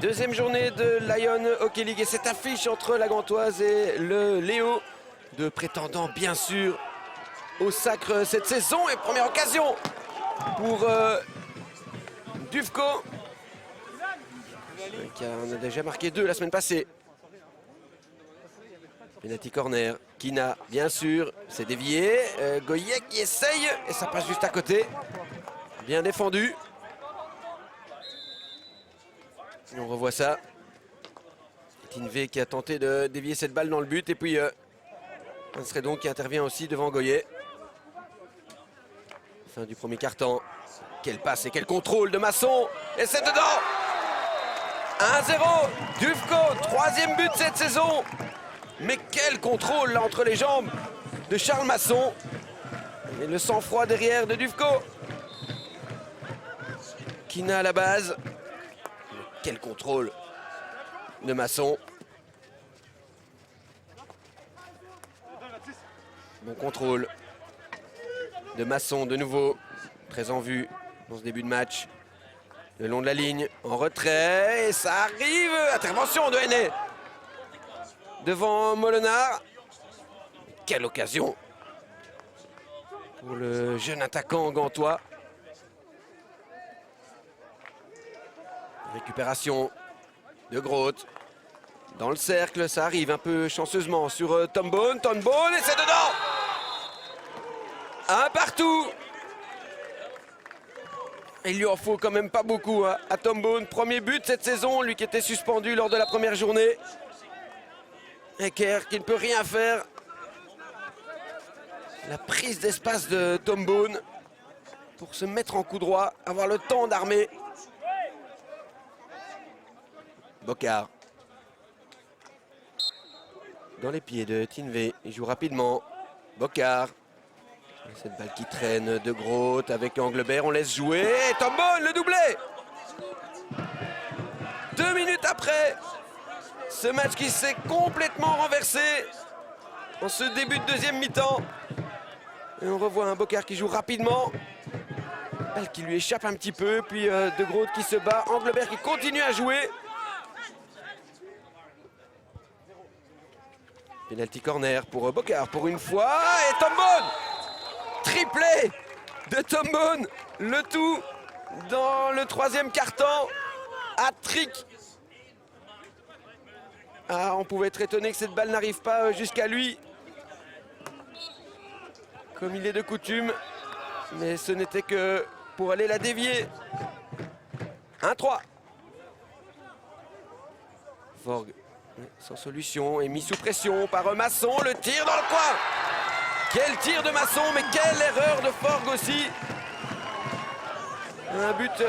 Deuxième journée de Lyon Hockey League et cette affiche entre la Gantoise et le Léo. Deux prétendants bien sûr au sacre cette saison et première occasion pour Dufko qui en a déjà marqué 2 la semaine passée. Penalty corner, Kina bien sûr, c'est dévié, Goyek qui essaye et ça passe juste à côté. Bien défendu. Et on revoit ça. Tinve qui a tenté de dévier cette balle dans le but et puis Ansredon qui intervient aussi devant Goyet. Fin du premier quart-temps. Quelle passe et quel contrôle de Masson. Et c'est dedans. 1-0. Dufko, 3e but cette saison. Mais quel contrôle là entre les jambes de Charles Masson. Et le sang-froid derrière de Dufko. Kina à la base. Quel contrôle de Masson. Bon contrôle de Masson de nouveau. Très en vue dans ce début de match. Le long de la ligne, en retrait. Et ça arrive. Intervention de Henné. Devant Molenard. Quelle occasion pour le jeune attaquant gantois. Récupération de Groth. Dans le cercle, ça arrive un peu chanceusement sur Tombone. Tombone et c'est dedans. Un partout. Il lui en faut quand même pas beaucoup hein, à Tombone. Premier but cette saison, lui qui était suspendu lors de la première journée. Ecker qui ne peut rien faire. La prise d'espace de Tombone pour se mettre en coup droit, avoir le temps d'armer. Bocard. Dans les pieds de Tinve, il joue rapidement. Bocard. Cette balle qui traîne de Groth avec Anglebert, on laisse jouer. Et Tombone, le doublé. 2 minutes après, ce match qui s'est complètement renversé en ce début de deuxième mi-temps. Et on revoit un Bocard qui joue rapidement. Balle qui lui échappe un petit peu, puis de Groth qui se bat. Anglebert qui continue à jouer. Penalty corner pour Bocard pour une fois. Et Tombone. Triplé de Tombone. Le tout dans le 3e quart-temps. Hat-trick. Ah, on pouvait être étonné que cette balle n'arrive pas jusqu'à lui. Comme il est de coutume. Mais ce n'était que pour aller la dévier. 1-3. Forgue. Sans solution et mis sous pression par Masson. Le tir dans le coin. Quel tir de Masson, mais quelle erreur de Forgue aussi. Un but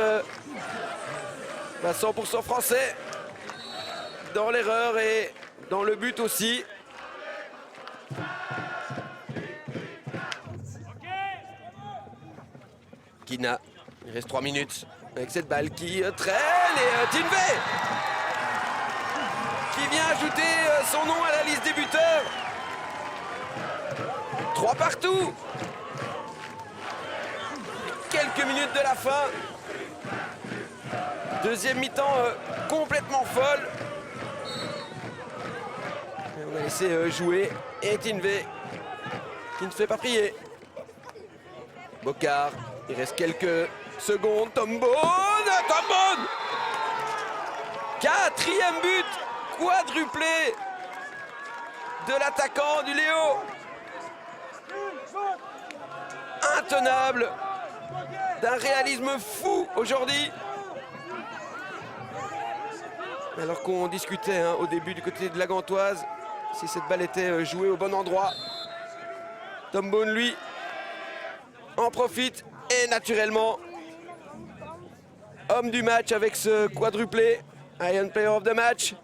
100% français. Dans l'erreur et dans le but aussi. Kina, il reste 3 minutes avec cette balle qui traîne et Tinve qui vient ajouter son nom à la liste des buteurs. 3 partout. Quelques minutes de la fin. Deuxième mi-temps complètement folle. Et on a laissé jouer et Tinve qui ne fait pas prier. Bocard, il reste quelques secondes. Tombone. 4e but. Quadruplé de l'attaquant du Léo. Intenable, d'un réalisme fou aujourd'hui. Alors qu'on discutait hein, au début du côté de la Gantoise si cette balle était jouée au bon endroit. Tombone lui en profite et naturellement homme du match avec ce quadruplé. Iron Player of the Match.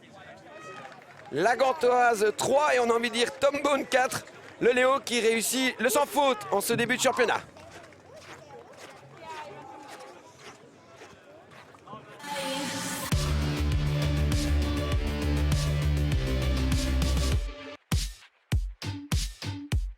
La Gantoise 3 et on a envie de dire Tombone 4. Le Léo qui réussit le sans faute en ce début de championnat.